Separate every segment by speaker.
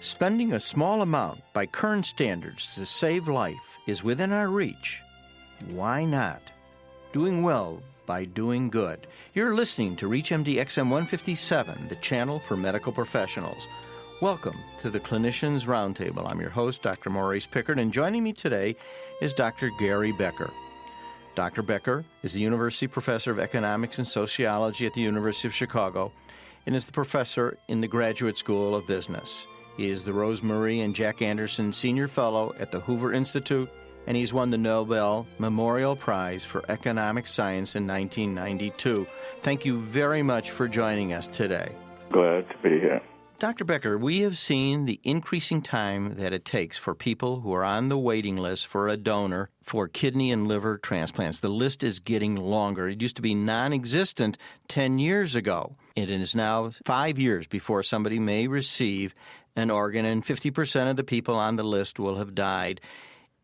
Speaker 1: Spending a small amount by current standards to save life is within our reach. Why not? Doing well by doing good. You're listening to ReachMD XM 157, the channel for medical professionals. Welcome to the Clinicians Roundtable. I'm your host, Dr. Maurie Pickard, and joining me today is Dr. Gary Becker. Dr. Becker is the University Professor of Economics and Sociology at the University of Chicago and is the professor in the Graduate School of Business. He is the Rose Marie and Jack Anderson Senior Fellow at the Hoover Institute, and he's won the Nobel Memorial Prize for Economic Science in 1992. Thank you very much for joining us today.
Speaker 2: Glad to be here.
Speaker 1: Dr. Becker, we have seen the increasing time that it takes for people who are on the waiting list for a donor for kidney and liver transplants. The list is getting longer. It used to be non-existent 10 years ago. It is now 5 years before somebody may receive an organ, and 50% of the people on the list will have died.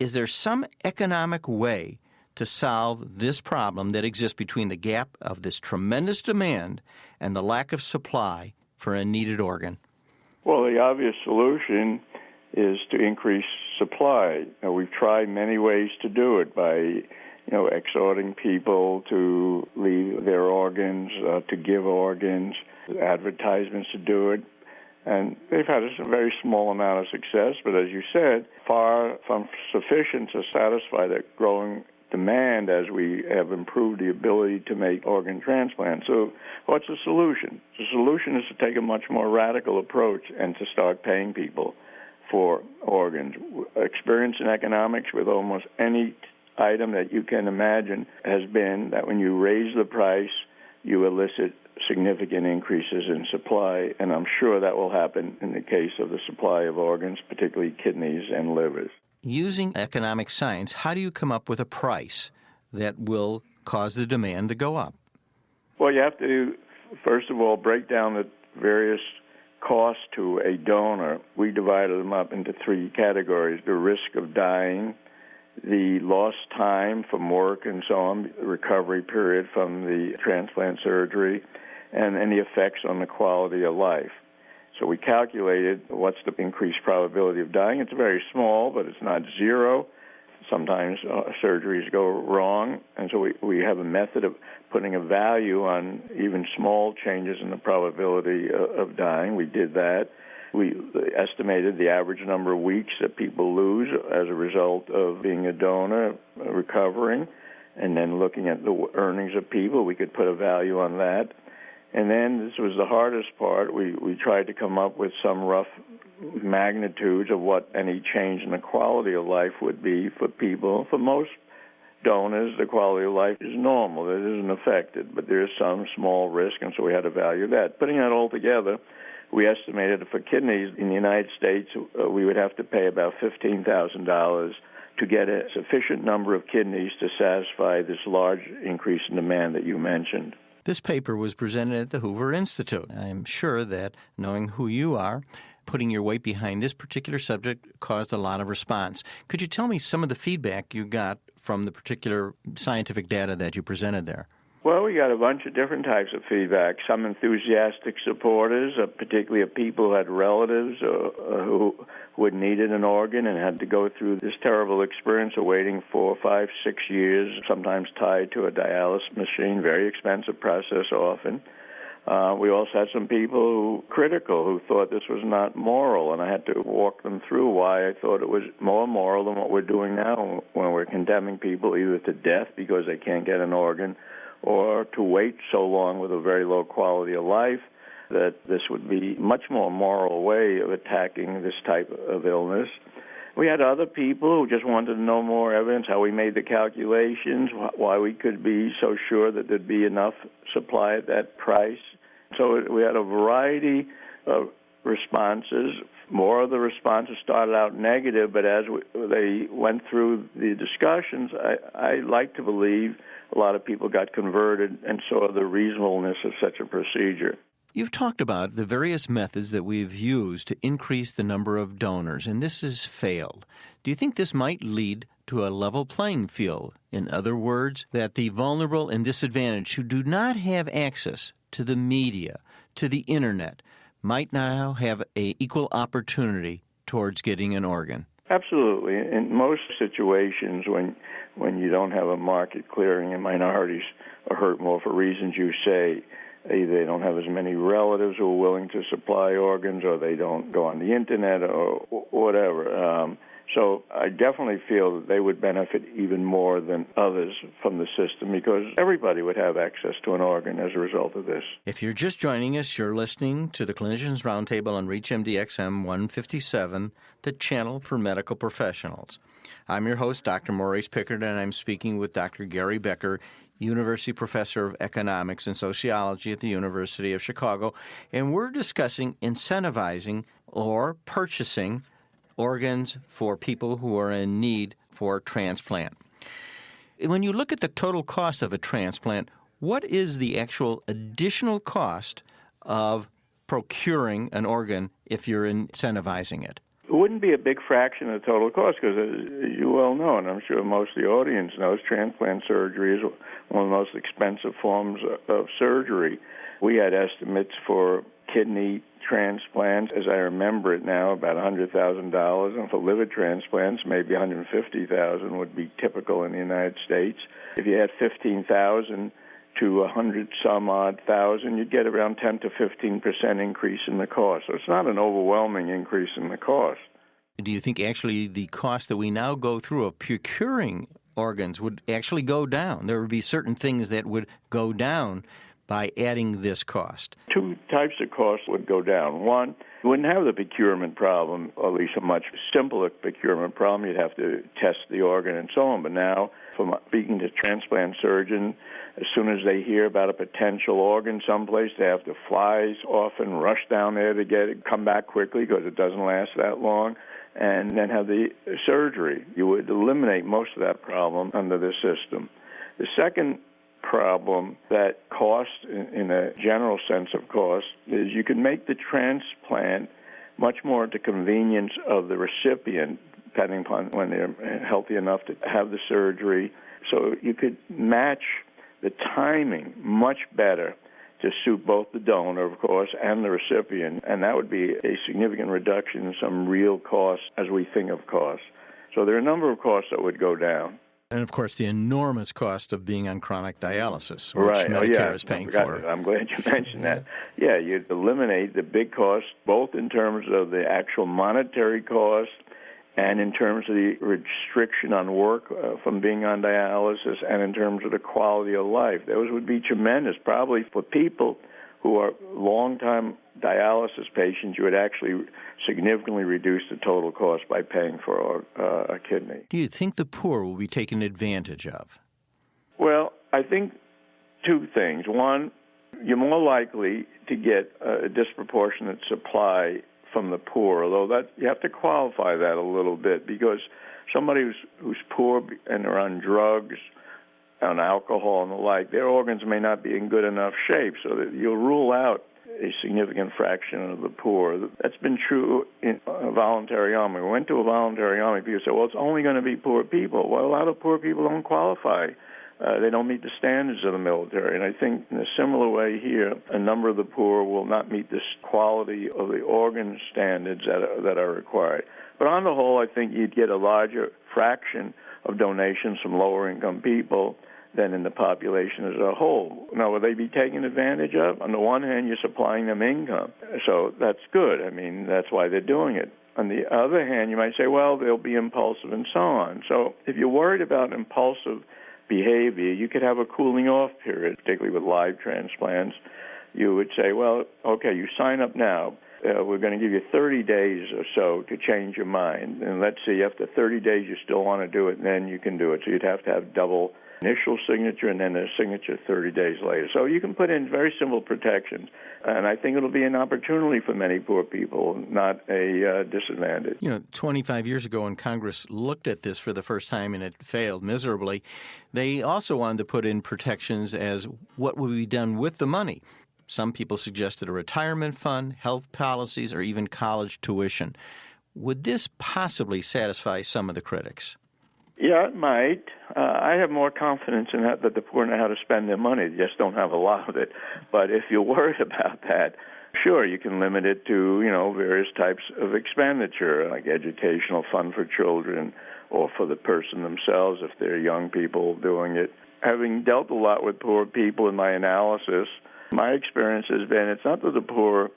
Speaker 1: Is there some economic way to solve this problem that exists between the gap of this tremendous demand and the lack of supply for a needed organ?
Speaker 2: Well, the obvious solution is to increase supply. We've tried many ways to do it by, exhorting people to leave their organs, to give organs, advertisements to do it. And they've had a very small amount of success, but as you said, far from sufficient to satisfy that growing demand as we have improved the ability to make organ transplants. So what's the solution? The solution is to take a much more radical approach and to start paying people for organs. Experience in economics with almost any item that you can imagine has been that when you raise the price, you elicit significant increases in supply, and I'm sure that will happen in the case of the supply of organs, particularly kidneys and livers.
Speaker 1: Using economic science, how do you come up with a price that will cause the demand to go up?
Speaker 2: Well, you have to, first of all, break down the various costs to a donor. We divided them up into three categories: the risk of dying, the lost time from work and so on, the recovery period from the transplant surgery, and any effects on the quality of life. So we calculated what's the increased probability of dying. It's very small, but it's not zero. Sometimes surgeries go wrong, and so we have a method of putting a value on even small changes in the probability of dying. We did that. We estimated the average number of weeks that people lose as a result of being a donor, recovering, and then looking at the earnings of people, we could put a value on that. And then this was the hardest part. We tried to come up with some rough magnitudes of what any change in the quality of life would be for people. For most donors, the quality of life is normal. It isn't affected, but there is some small risk, and so we had to value that. Putting that all together, we estimated for kidneys in the United States, we would have to pay about $15,000 to get a sufficient number of kidneys to satisfy this large increase in demand that you mentioned.
Speaker 1: This paper was presented at the Hoover Institute. I'm sure that, knowing who you are, putting your weight behind this particular subject caused a lot of response. Could you tell me some of the feedback you got from the particular scientific data that you presented there?
Speaker 2: Well, we got a bunch of different types of feedback. Some enthusiastic supporters, particularly of people who had relatives who had needed an organ and had to go through this terrible experience of waiting 4, 5, 6 years, sometimes tied to a dialysis machine, very expensive process often. We also had some people who critical, who thought this was not moral, and I had to walk them through why I thought it was more moral than what we're doing now when we're condemning people either to death because they can't get an organ or to wait so long with a very low quality of life, that this would be a much more moral way of attacking this type of illness. We had other people who just wanted to know more evidence, how we made the calculations, why we could be so sure that there'd be enough supply at that price. So we had a variety of responses. More of the responses started out negative, but as they went through the discussions, I like to believe a lot of people got converted and saw the reasonableness of such a procedure.
Speaker 1: You've talked about the various methods that we've used to increase the number of donors, and this has failed. Do you think this might lead to a level playing field? In other words, that the vulnerable and disadvantaged who do not have access to the media, to the internet, might now have an equal opportunity towards getting an organ.
Speaker 2: Absolutely. In most situations, when you don't have a market clearing, and minorities are hurt more for reasons you say, either they don't have as many relatives who are willing to supply organs, or they don't go on the internet, or whatever. So I definitely feel that they would benefit even more than others from the system, because everybody would have access to an organ as a result of this.
Speaker 1: If you're just joining us, you're listening to the Clinicians Roundtable on ReachMD XM 157, the channel for medical professionals. I'm your host, Dr. Maurie Pickard, and I'm speaking with Dr. Gary Becker, University Professor of Economics and Sociology at the University of Chicago, and we're discussing incentivizing or purchasing organs for people who are in need for transplant. When you look at the total cost of a transplant, what is the actual additional cost of procuring an organ if you're incentivizing it?
Speaker 2: It wouldn't be a big fraction of the total cost, because as you well know, and I'm sure most of the audience knows, transplant surgery is one of the most expensive forms of surgery. We had estimates for kidney transplants, as I remember it now, about $100,000, and for liver transplants, maybe $150,000 would be typical in the United States. If you had 15,000 to 100 some odd thousand, you'd get around 10 to 15% increase in the cost. So it's not an overwhelming increase in the cost.
Speaker 1: Do you think actually the cost that we now go through of procuring organs would actually go down? There would be certain things that would go down by adding this cost?
Speaker 2: Two types of costs would go down. One, you wouldn't have the procurement problem, or at least a much simpler procurement problem. You'd have to test the organ and so on. But now, from speaking to a transplant surgeon, as soon as they hear about a potential organ someplace, they have to fly often, rush down there to get it, come back quickly because it doesn't last that long, and then have the surgery. You would eliminate most of that problem under this system. The second problem that cost, in a general sense of cost, is you can make the transplant much more at the convenience of the recipient, depending upon when they're healthy enough to have the surgery. So you could match the timing much better to suit both the donor, of course, and the recipient, and that would be a significant reduction in some real costs as we think of costs. So there are a number of costs that would go down.
Speaker 1: And, of course, the enormous cost of being on chronic dialysis, which Medicare is paying for.
Speaker 2: I'm glad you mentioned that. Yeah, you'd eliminate the big costs, both in terms of the actual monetary cost and in terms of the restriction on work from being on dialysis, and in terms of the quality of life. Those would be tremendous. Probably for people who are long-time dialysis patients, you would actually significantly reduce the total cost by paying for a kidney.
Speaker 1: Do you think the poor will be taken advantage of?
Speaker 2: Well, I think two things. One, you're more likely to get a disproportionate supply from the poor, although that you have to qualify that a little bit, because somebody who's poor and are on drugs, on alcohol and the like, their organs may not be in good enough shape, so that you'll rule out a significant fraction of the poor. That's been true in a voluntary army. We went to a voluntary army. People say, well, it's only going to be poor people. Well, a lot of poor people don't qualify. They don't meet the standards of the military. And I think in a similar way here, a number of the poor will not meet the quality of the organ standards that are required. But on the whole, I think you'd get a larger fraction of donations from lower-income people than in the population as a whole. Now, will they be taken advantage of? On the one hand, you're supplying them income, so that's good. I mean, that's why they're doing it. On the other hand, you might say, well, they'll be impulsive and so on. So if you're worried about impulsive behavior, you could have a cooling off period, particularly with live transplants. You would say, well, okay, you sign up now. We're going to give you 30 days or so to change your mind. And let's see, after 30 days you still want to do it, and then you can do it. So you'd have to have double initial signature and then a signature 30 days later. So you can put in very simple protections. And I think it'll be an opportunity for many poor people, not a disadvantage.
Speaker 1: You know, 25 years ago when Congress looked at this for the first time and it failed miserably, they also wanted to put in protections as what would be done with the money. Some people suggested a retirement fund, health policies, or even college tuition. Would this possibly satisfy some of the critics?
Speaker 2: Yeah, it might. I have more confidence in that the poor know how to spend their money. They just don't have a lot of it. But if you're worried about that, Sure, you can limit it to, various types of expenditure, like educational fund for children or for the person themselves if they're young people doing it. Having dealt a lot with poor people in my analysis, my experience has been it's not that the poor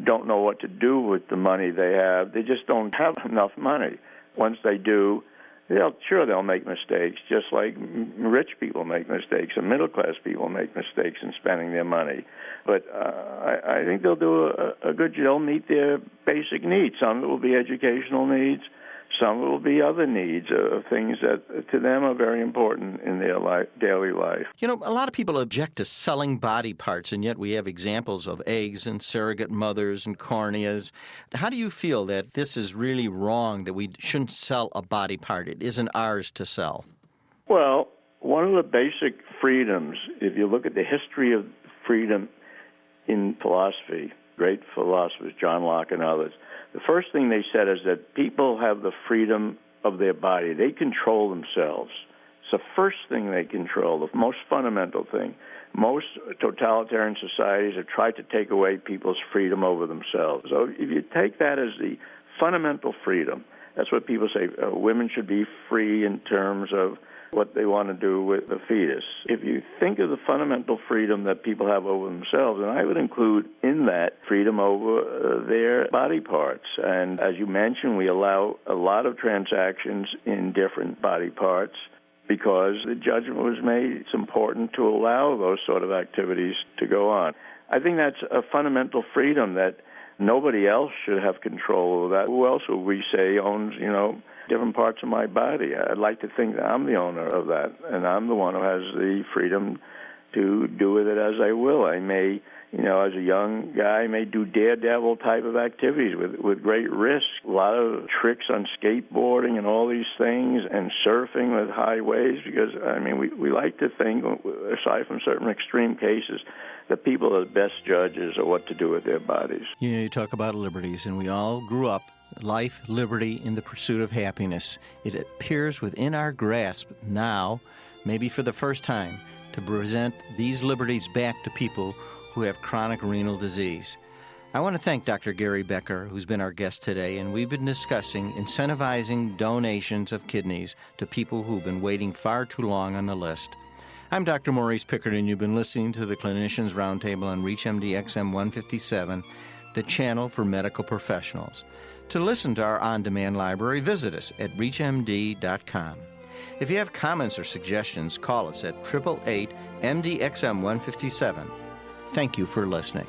Speaker 2: don't know what to do with the money they have. They just don't have enough money. Once they do, they'll make mistakes, just like rich people make mistakes and middle-class people make mistakes in spending their money. But I think they'll do a good job. They'll meet their basic needs. Some of it will be educational needs. Some will be other needs of things that to them are very important in their daily life.
Speaker 1: A lot of people object to selling body parts, and yet we have examples of eggs and surrogate mothers and corneas. How do you feel that this is really wrong, that we shouldn't sell a body part? It isn't ours to sell.
Speaker 2: Well, one of the basic freedoms, if you look at the history of freedom in philosophy, great philosophers, John Locke and others, the first thing they said is that people have the freedom of their body. They control themselves. It's the first thing they control, the most fundamental thing. Most totalitarian societies have tried to take away people's freedom over themselves. So if you take that as the fundamental freedom, that's what people say, women should be free in terms of what they want to do with the fetus. If you think of the fundamental freedom that people have over themselves, and I would include in that freedom over their body parts. And as you mentioned, we allow a lot of transactions in different body parts because the judgment was made it's important to allow those sort of activities to go on. I think that's a fundamental freedom that nobody else should have control over that. Who else would we say owns, different parts of my body? I'd like to think that I'm the owner of that, and I'm the one who has the freedom to do with it as I will. I may, as a young guy, may do daredevil type of activities with great risk. A lot of tricks on skateboarding and all these things, and surfing with high waves, because, we like to think, aside from certain extreme cases, that people are the best judges of what to do with their bodies.
Speaker 1: You talk about liberties, and we all grew up, life, liberty, in the pursuit of happiness. It appears within our grasp now, maybe for the first time, to present these liberties back to people who have chronic renal disease. I want to thank Dr. Gary Becker, who's been our guest today, and we've been discussing incentivizing donations of kidneys to people who've been waiting far too long on the list. I'm Dr. Maurie Pickard, and you've been listening to the Clinicians Roundtable on ReachMD XM 157, the channel for medical professionals. To listen to our on-demand library, visit us at reachmd.com. If you have comments or suggestions, call us at 888-MD-XM 157. Thank you for listening.